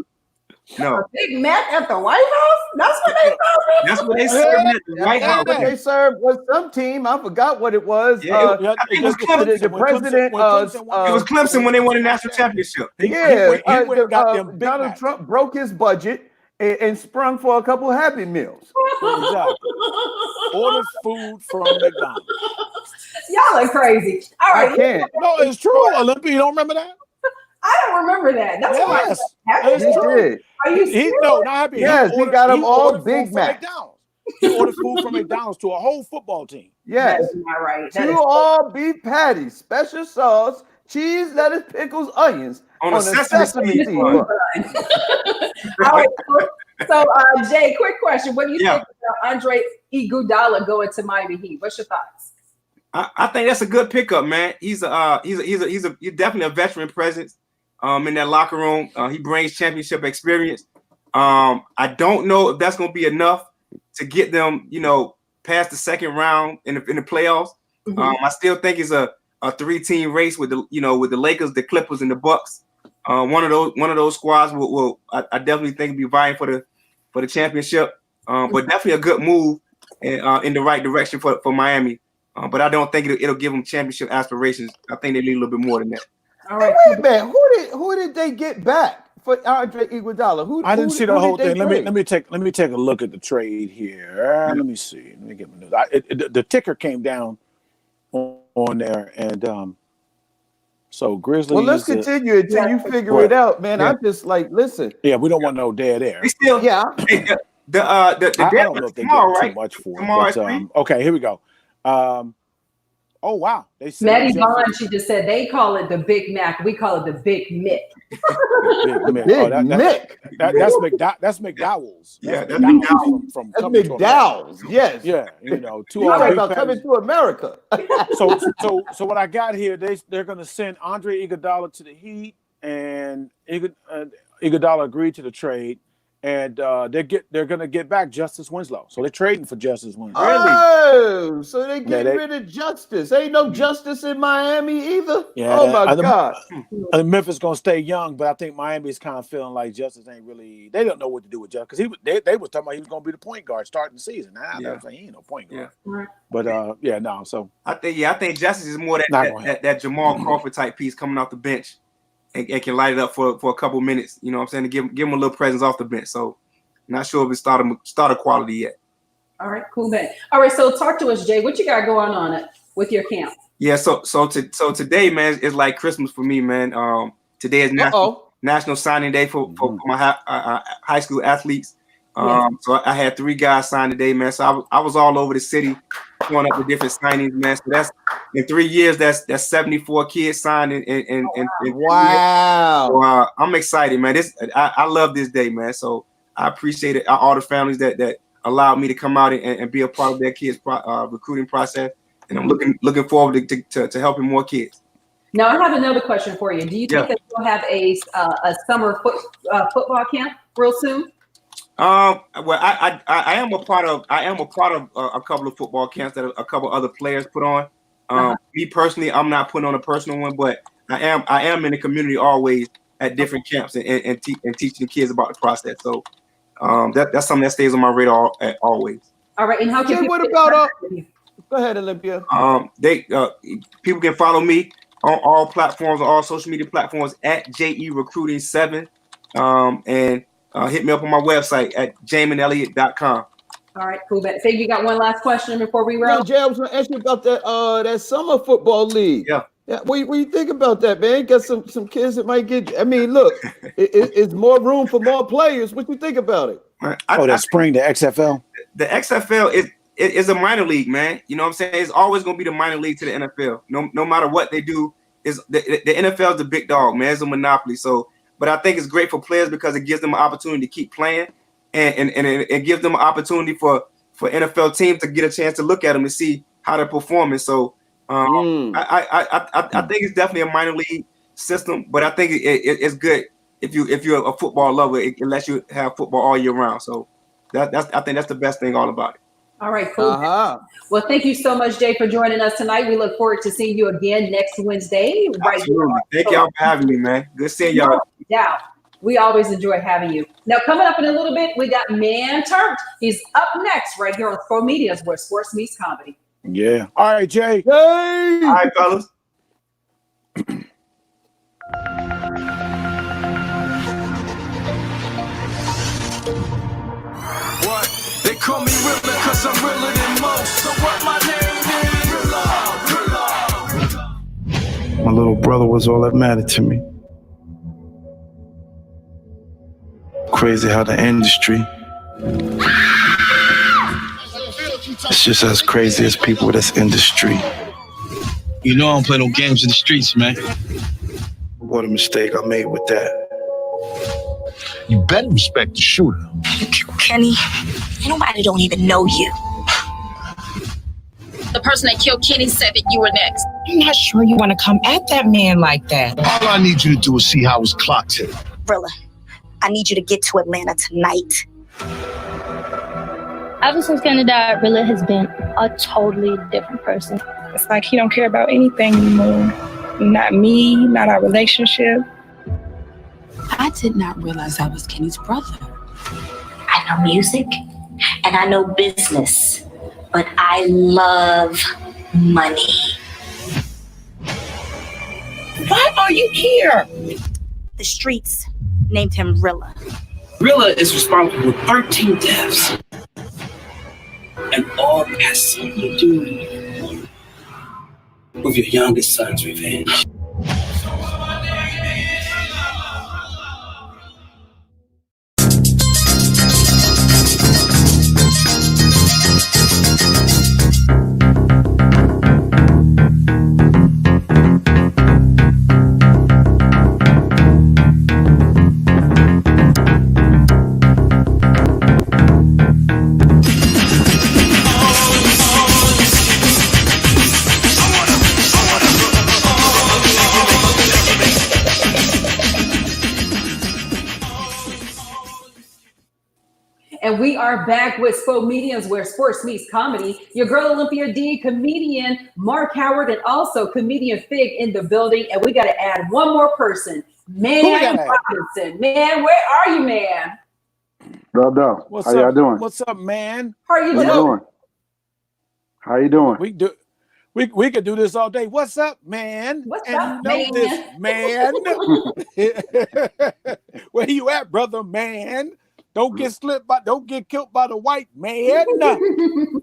A Big Mac at the White House? That's what they serve. That's what they serve at the White House. What they served was some team. I forgot what it was. It was Clemson. The president. It was Clemson when they won the national championship. Donald Trump broke his budget and sprung for a couple Happy Meals. Exactly. Order food from McDonald's. Y'all are crazy. All right. No, it's true. Olympia, you don't remember that? I don't remember that. That's yes. Happy Meal. Are you serious? Not Happy. Yes, he got them all Big Mac. He ordered food from McDonald's to a whole football team. Yes. That is not right. Two all beef patties, special sauce, cheese, lettuce, pickles, onions on a sesame seed bun. All right. So, Jay, quick question. What do you think about Andre Iguodala going to Miami Heat? What's your thoughts? I think that's a good pickup, man. He's definitely a veteran presence in that locker room. He brings championship experience. I don't know if that's going to be enough to get them, past the second round in the playoffs. I still think he's a a 3-team race with the Lakers, the Clippers, and the Bucks. One of those squads I definitely think will be vying for the championship. But definitely a good move in the right direction for Miami. But I don't think it'll give them championship aspirations. I think they need a little bit more than that. All right. Wait a minute. Who did they get back for Andre Iguodala? I didn't see the whole thing. Let me take a look at the trade here. Let me see. Let me get my news. The ticker came down on there, and so Grizzlies. Well, let's continue until you figure it out, man. I'm just like, listen. Yeah, we don't want no dead air. They still, yeah. The I don't know if they get too much for it. But, okay, here we go. Oh wow! They said Maddie Bond. She just said they call it the Big Mac. We call it the Big Mick. Big Mick. That's McDowell's. Yeah, that's McDowell's from McDowell's. Yes. Yeah, you know, two about coming to America. So what I got here, they're going to send Andre Iguodala to the Heat, and Iguodala agreed to the trade. And they're gonna get back Justice Winslow, so they're trading for Justice Winslow. Oh, so they get rid of Justice. Ain't no Justice in Miami either. Yeah, oh my God. Memphis gonna stay young, but I think Miami's kind of feeling like Justice ain't really. They don't know what to do with Justice because they was talking about he was gonna be the point guard starting the season. They're saying he ain't no point guard. Yeah. But no. So I think Justice is more that Jamal Crawford type piece coming off the bench. And can light it up for a couple minutes, you know what I'm saying, to give him a little presence off the bench. So not sure if it's starter quality yet. All right, cool, man. All right, so talk to us, Jay. What you got going on it with your camp? Yeah, so today, man, is like Christmas for me, man. Today is National Signing Day for my high school athletes. So I had 3 guys sign today, man. So I was all over the city going up to different signings, man. So that's in 3 years, that's 74 kids signed in wow. So, I'm excited, man. I love this day, man. So I appreciate it. All the families that allowed me to come out and be a part of their kids' recruiting process. And I'm looking forward to helping more kids. Now I have another question for you. Do you think that you'll have a summer football camp real soon? Well, I am a part of a couple of football camps that a couple other players put on. Me personally, I'm not putting on a personal one, but I am in the community always at different camps and teaching kids about the process. So that's something that stays on my radar always. All right, and how can what about go ahead, Olympia? People can follow me on all platforms, on all social media platforms at JE Recruiting 7, and hit me up on my website at jaminelliott.com. All right, cool. Say you got one last question before we roll. Jay, I was going to ask you about that summer football league. Yeah. What do you think about that, man? Got some kids that might get. I mean, look, it's more room for more players. What do you think about it? The XFL. The XFL is a minor league, man. You know what I'm saying? It's always going to be the minor league to the NFL. No matter what they do, is the NFL is the big dog, man. It's a monopoly. So. But I think it's great for players because it gives them an opportunity to keep playing, and it gives them an opportunity for NFL teams to get a chance to look at them and see how they're performing. So I think it's definitely a minor league system, but I think it's good if you're a football lover. It lets you have football all year round. So I think that's the best thing all about it. All right, cool. Well, thank you so much, Jay, for joining us tonight. We look forward to seeing you again next Wednesday. Absolutely. Thank y'all for having me, man. Good seeing y'all. Yeah, we always enjoy having you. Now, coming up in a little bit, we got Man Turned. He's up next right here on Spomedians, where sports meets comedy. Yeah. All right, Jay. Hey. All right, fellas. They call me realer cause I'm realer than most. So what my name is? My little brother was all that mattered to me. Crazy how the industry, it's just as crazy as people with this industry. You know I don't play no games in the streets, man. What a mistake I made with that. You better respect the shooter. Kenny, nobody don't even know you. The person that killed Kenny said that you were next. I'm not sure you want to come at that man like that. All I need you to do is see how his clock's hit. Rilla, I need you to get to Atlanta tonight. Ever since Kenny died, Rilla has been a totally different person. It's like he don't care about anything anymore. Not me, not our relationship. I did not realize I was Kenny's brother. I know music and I know business, but I love money. Why are you here? The streets named him Rilla. Rilla is responsible for 13 deaths. And all that has something to do with your youngest son's revenge. And we are back with Spomedians, where sports meets comedy. Your girl Olympia D, comedian Mark Howard, and also comedian Fig in the building. And we got to add one more person, Man Robinson. Man, where are you, man? What up? What's How up? y'all doing? What's up, man? How are you doing? How you doing? We could do this all day. What's up, man? What's and up, you know man? this, man. Where you at, brother, man? Don't get killed by the white man. I'm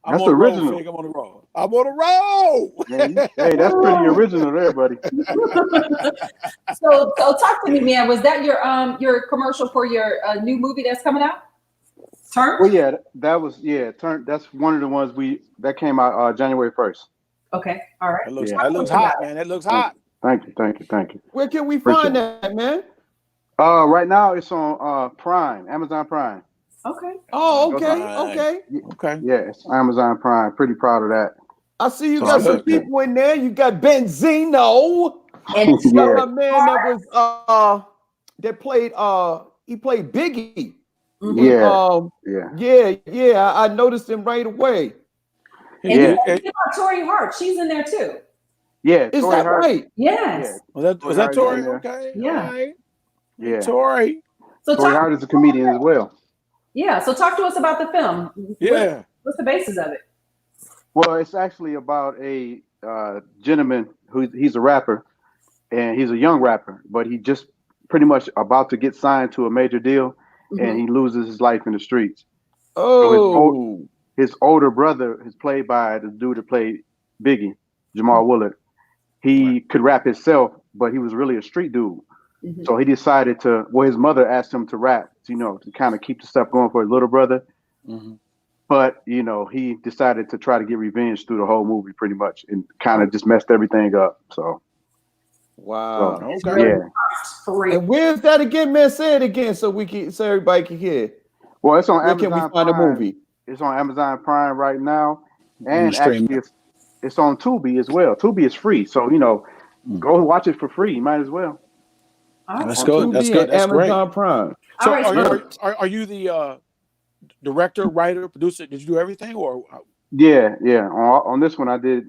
That's on original. The roll, Fig. I'm on the roll. I'm on the roll. Hey, that's pretty original there, buddy. So talk to me, man. Was that your commercial for your new movie that's coming out? Turn? Well, yeah, that was Turn. That's one of the ones that came out January 1st. Okay, all right. That looks hot, man. That looks hot. Thank you. Where can we find that, man? Right now it's on Prime, Amazon Prime. Okay. Oh, okay. Yeah, it's Amazon Prime. Pretty proud of that. I see you got some people in there. You got Benzino. And you got a man that was that played he played Biggie. Yeah. I noticed him right away. And Tori Hart, she's in there too. Yeah, is Tori that Hart. right? Yes. Was that Tori? Okay. Yeah. All right. Yeah. Tori. So Tori Hart is a comedian as well. Yeah. So talk to us about the film. Yeah. What's the basis of it? Well, it's actually about a gentleman he's a rapper, and he's a young rapper, but he just pretty much about to get signed to a major deal, and he loses his life in the streets. Oh. So his older brother is played by the dude that played Biggie, Jamal Willard. He could rap himself, but he was really a street dude. So he decided his mother asked him to rap, to kind of keep the stuff going for his little brother. But, he decided to try to get revenge through the whole movie pretty much and kind of just messed everything up. So. Wow. So, yeah. And where's that again, man? Say it again so everybody can hear. Well, it's on Where Amazon can we find Prime. the movie? It's on Amazon Prime right now. And actually it's on Tubi as well. Tubi is free. So, go watch it for free. You might as well. That's good. That's good. That's Amazon great. Prime. So are you the director, writer, producer? Did you do everything or? Yeah. On this one, I did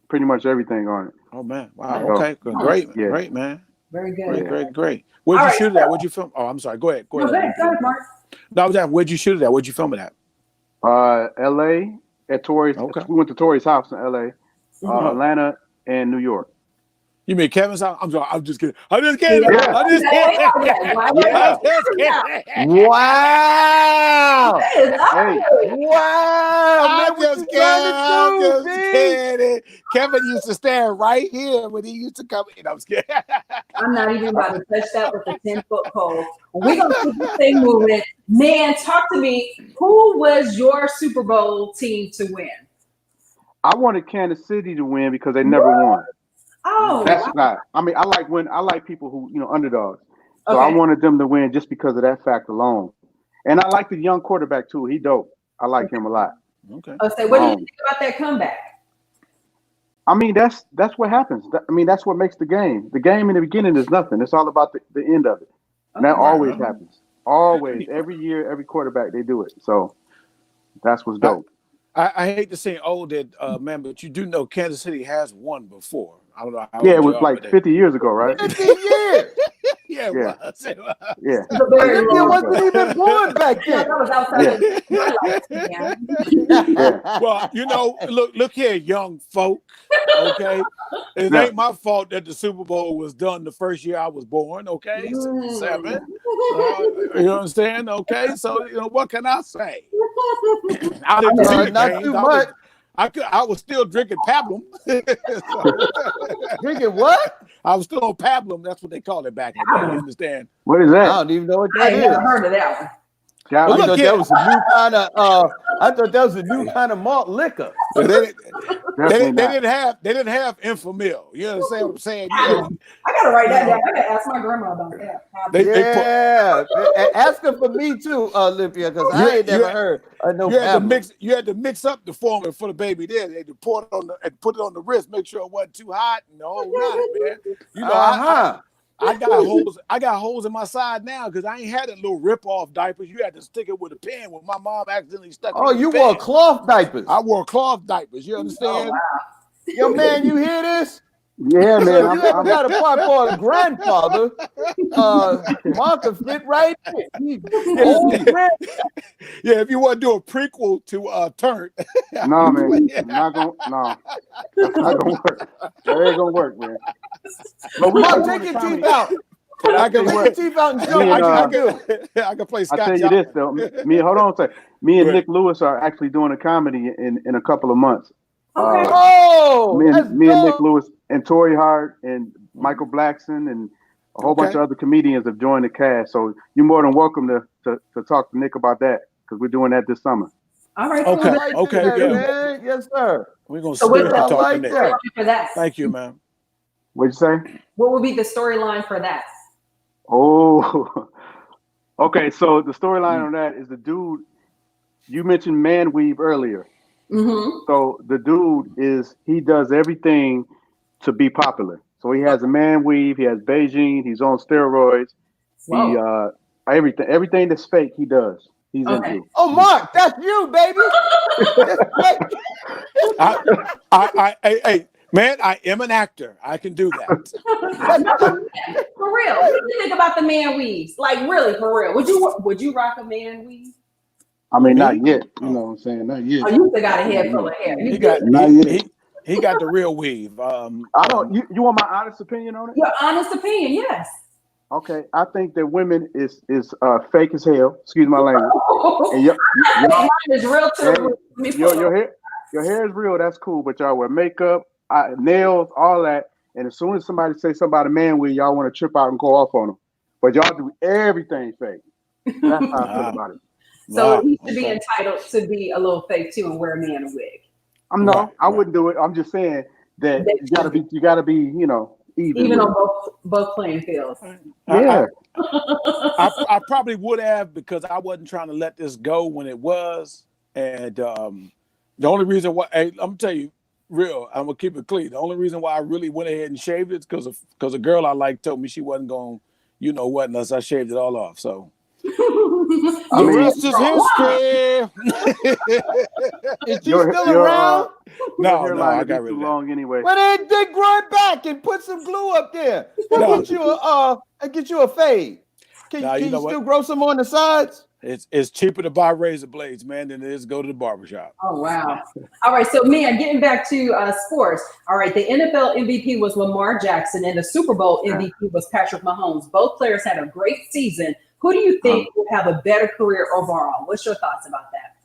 pretty much everything on it. Oh man! Wow. Okay. Great. Yeah. Great, man. Very good. Great. Where'd you shoot it at? Where'd you film? Oh, I'm sorry. Go ahead. Go ahead, Mark. No, I was asking, where'd you shoot it at? Where'd you film it at? L.A. at Tori's. Okay. We went to Tori's house in L.A., Atlanta, and New York. You mean Kevin's house? I'm sorry. I'm just kidding. I'm just kidding. Wow. I'm just kidding. Kevin used to stand right here when he used to come in. I'm scared. I'm not even about to touch that with a 10-foot pole. We're going to keep this thing moving. Man, talk to me. Who was your Super Bowl team to win? I wanted Kansas City to win because they never won. Oh, that's not. I mean, I like people who underdogs. So I wanted them to win just because of that fact alone. And I like the young quarterback too. He dope. I like him a lot. Okay. What do you think about that comeback? I mean, that's what happens. I mean, that's what makes the game. The game in the beginning is nothing. It's all about the end of it. And that always happens. Always. Every year, every quarterback, they do it. So that's what's dope. I hate to say old, man, but you do know Kansas City has won before. I don't know how Yeah, it old you was are, like but 50 years ago, right? 50 years. yeah, it Yeah. was. Yeah. Olivia wasn't even born back Yeah, then. that was outside of my lifespan. Well, you know, look here, young folk. Okay, it Yeah. ain't my fault that the Super Bowl was done the first year I was born. Okay, 67. You understand? Okay, so you know what can I say? I didn't see the not games. too much. I was still drinking pablum. Drinking what? I was still on pablum. That's what they called it back in the day. You understand? What is I that? don't even know what I that ain't is. never heard of that one. Yeah, I thought that was a new kind of. I thought that was a new kind of malt liquor. They definitely not. didn't have Infamil. You understand what I'm saying? Yeah. I gotta write that down. I gotta ask my grandma about that. Ask her for me too, Olivia, because I ain't never heard of no pablum. You had to mix up the formula for the baby there. They had to pour it on put it on the wrist, make sure it wasn't too hot and the whole nine, man. You know, I got holes in my side now because I ain't had that little rip-off diapers. You had to stick it with a pen when my mom accidentally stuck it with a you pen. wore cloth diapers. I wore cloth diapers. You understand? Oh, wow. Yo, man, you hear this? Yeah, man. So if you ever got a part for a grandfather, Mark could fit right in. Yeah, if you want to do a prequel to Turn. No, man. That's not gonna work. That ain't gonna work, man. But Mark, take your teeth out. I can take your teeth out and show what I can do. I can play Scott. I'll tell you this though. Hold on a second. Me and Nick Lewis are actually doing a comedy in a couple of months. Okay. Me and Nick Lewis and Tori Hart and Michael Blackson and a whole bunch of other comedians have joined the cast. So you're more than welcome to talk to Nick about that because we're doing that this summer. All right. Okay. Man. Yes, sir. We're gonna talk to Nick. For that. Thank you, man. What'd you say? What would be the storyline for that? Oh, okay. So the storyline on that is the dude you mentioned man weave earlier. Mm-hmm. So the dude he does everything to be popular. So he has a man weave, he has Beijing, he's on steroids. Whoa. He everything that's fake he does. He's into. Oh, Mark, that's you, baby. Hey, man, I am an actor. I can do that. For real. What do you think about the man weaves? Like really, for real. Would you rock a man weave? I mean, not yet. You know what I'm saying? Not yet. Oh, you still got a head full of hair. He got the real weave. I don't. You want my honest opinion on it? Your honest opinion, yes. Okay, I think that women is fake as hell. Excuse my language. And mine is real too. Your hair is real. That's cool. But y'all wear makeup, nails, all that. And as soon as somebody say something about a man weave, y'all want to trip out and go off on them. But y'all do everything fake. That's how I feel about it. So he should be entitled to be a little fake too and wear a man wig. I wouldn't do it. I'm just saying that you gotta be, even on both playing fields. Yeah. I probably would have because I wasn't trying to let this go when it was. And the only reason why I'm gonna tell you real, I'm gonna keep it clean. The only reason why I really went ahead and shaved it is because a girl I liked told me she wasn't going, unless I shaved it all off. So the rest is history. Is she still around? No, I got rid of too long anyway. Well, they grow it back and put some glue up there. Get you a fade. Can you still grow some on the sides? It's cheaper to buy razor blades, man, than it is to go to the barbershop. Oh, wow. All right. So, man, getting back to sports. All right. The NFL MVP was Lamar Jackson and the Super Bowl MVP was Patrick Mahomes. Both players had a great season. Who do you think will have a better career overall? What's your thoughts about that?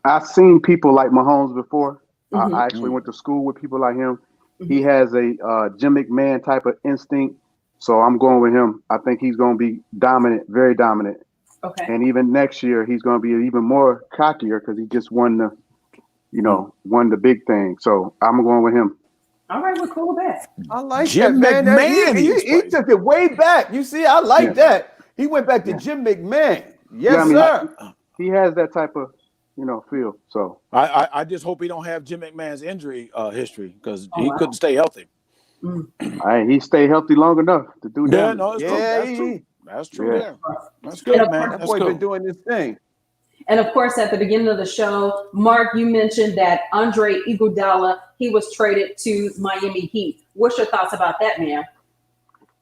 I've seen people like Mahomes before. Mm-hmm. I actually went to school with people like him. Mm-hmm. He has a Jim McMahon type of instinct. So I'm going with him. I think he's going to be dominant, very dominant. Okay. And even next year, he's going to be even more cockier because he just won the big thing. So I'm going with him. All right, we're cool with that. I like Jim that, man. McMahon. He took it way back. You see, I like that. He went back to Jim McMahon. Yes, sir. He has that type of, feel. So I just hope he don't have Jim McMahon's injury history because he couldn't stay healthy. He stayed healthy long enough to do that. That's true. That's true. Yeah. That's good, man. That boy been doing this thing. And of course, at the beginning of the show, Mark, you mentioned that Andre Iguodala, he was traded to Miami Heat. What's your thoughts about that, man?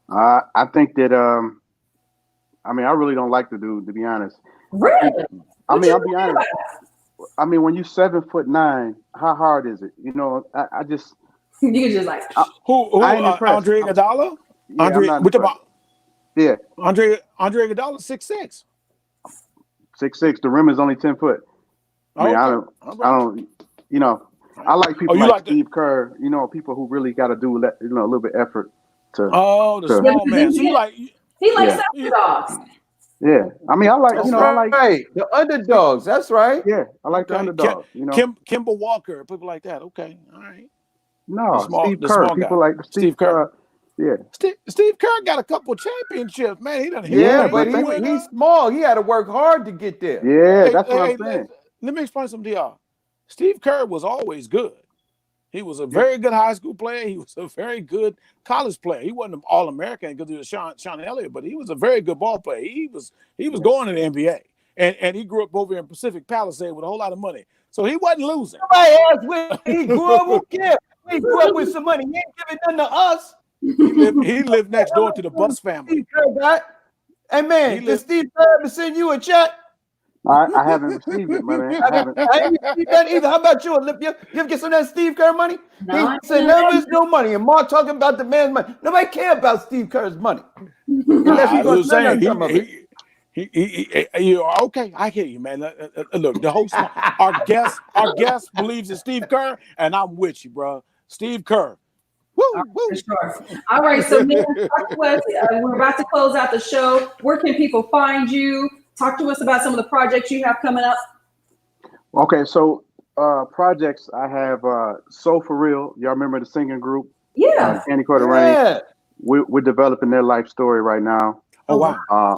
I think that I mean, I really don't like the dude, to be honest. Really? I'll be honest. I mean, when you're 7'9", how hard is it? You know, I just you just like who Andre Iguodala? Yeah, Andre, I'm we talking about? Yeah, Andre Iguodala 6'6". 6'6". The rim is only 10 foot. I mean, I don't. You know, I like people like Steve Kerr. You know, people who really got to do a little bit effort to. The small man. So he likes underdogs. Yeah, I mean, I like the underdogs. That's right. Yeah, I like the underdogs. You know, Kemba Walker, people like that. Okay, all right. No, Steve Kerr. People like Steve Kerr. Yeah, Steve Kerr got a couple championships, man. He done. But he's small. He had to work hard to get there. Yeah, that's what I'm saying. Let me explain something to y'all. Steve Kerr was always good. He was a very good high school player. He was a very good college player. He wasn't an All-American because he was Sean Elliott, but he was a very good ball player. He was going to the NBA, and he grew up over in Pacific Palisades with a whole lot of money, so he wasn't losing. Somebody asked where he grew up. Who cares? He grew up with some money. He ain't giving nothing to us. He lived next door to the Buss family. Hey man, did Steve Kerr ever send you a check? I haven't received it, man. I haven't received that either. How about you, Olympia? You ever get some of that Steve Kerr money? No, he said never is no money. And Mark talking about the man's money. Nobody cares about Steve Kerr's money. Unless he's going to send some of it. Okay, I hear you, man. Look, the host, our guest believes in Steve Kerr, and I'm with you, bro. Steve Kerr. Woo, woo. Sure. All right, so man, we're about to close out the show. Where can people find you? Talk to us about some of the projects you have coming up. Okay, so projects I have Soul For Real. Y'all remember the singing group? Yeah. Candy Quarter Rain. We're developing their life story right now. Oh wow!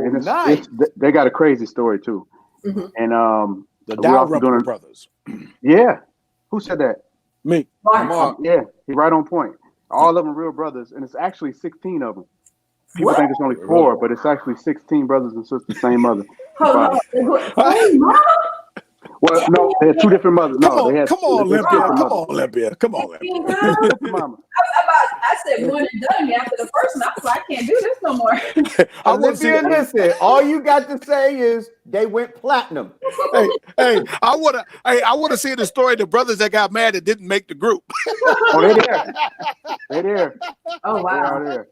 And nice. They got a crazy story too. Mm-hmm. And the Dalrymple brothers. Yeah. Who said that? Me. Mark. Yeah, he's right on point. All of them real brothers, and it's actually 16 of them. People think it's only 4, but it's actually 16 brothers and sisters, same mother. Well, no, they had 2 different mothers. No, they had. Come on, Olympia. I said one and done after the first one. I was like, I can't do this no more. Listen, all you got to say is they went platinum. hey, I wanna see the story of the brothers that got mad that didn't make the group. Oh, they're there. They're there. Oh wow. They're there.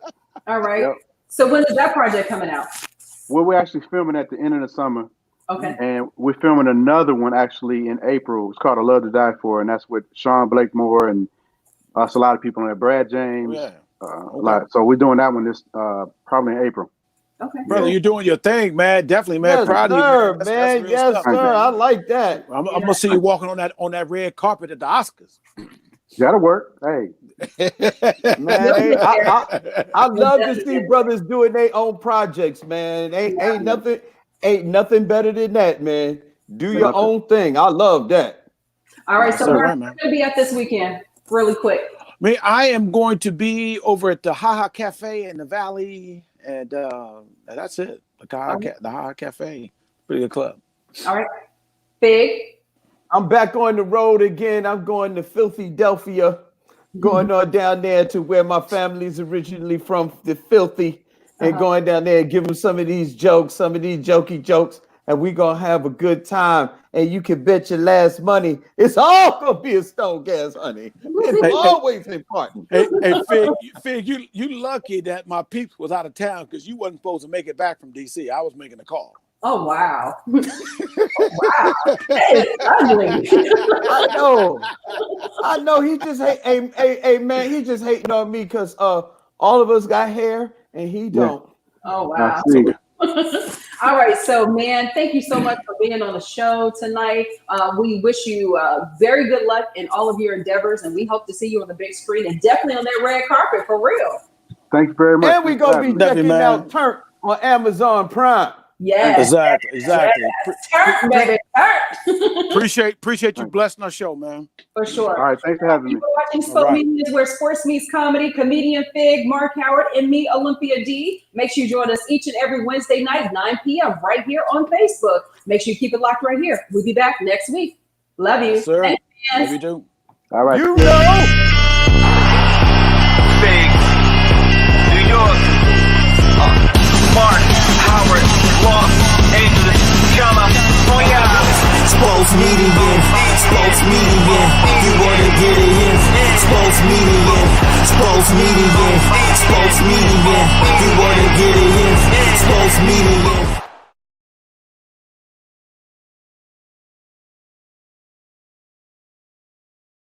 All right. Yep. So when is that project coming out? Well, we're actually filming at the end of the summer. Okay. And we're filming another one actually in April. It's called A Love to Die For, and that's with Sean Blakemore and us, a lot of people in there. Brad James. A lot. So we're doing that one this probably in April. Okay. Brother, you're doing your thing, man. Definitely, man. Yes, Proud sir, of you, man. That's Yes, stuff. sir. I like that. I'm gonna see you walking on that red carpet at the Oscars. That'll work. Hey. Man, I love to see brothers doing their own projects, man. Ain't nothing better than that, man. Do your own thing. I love that. All right, so where are you going to be at this weekend? Really quick. I am going to be over at the Haha Cafe in the Valley, and that's it. The Haha Cafe, pretty good club. All right, Big. I'm back on the road again. I'm going to Philadelphia, going on down there to where my family's originally from, the Filthy, and going down there and giving some of these jokey jokes, and we're going to have a good time. And you can bet your last money, it's all going to be a stone gas, honey. It's always important. Hey, Fig, you lucky that my peeps was out of town because you wasn't supposed to make it back from D.C. I was making a call. Oh, wow. Wow. That is ugly. I know. He just hey, man, he just hating on me because all of us got hair and he don't. Oh, wow. All right. So, man, thank you so much for being on the show tonight. We wish you very good luck in all of your endeavors, and we hope to see you on the big screen and definitely on that red carpet for real. Thank you very much. And we're going to be checking out Turk on Amazon Prime. Yes. Exactly. Yes. Turn, baby, turn. Appreciate you blessing our show, man. For sure. All right, thanks for having me. You're watching Spomedians, where sports meets comedy. Comedian Fig, Mark Howard, and me, Olympia D. Make sure you join us each and every Wednesday night, 9 p.m. right here on Facebook. Make sure you keep it locked right here. We'll be back next week. Love you. Yes, sir. Thanks, Love you too. All right. You know. Fig, New York, Mark, Howard, Los Angeles, California. Spomedians, Spomedians, you wanna get it in? Spomedians, Spomedians, Spomedians, you wanna get it in?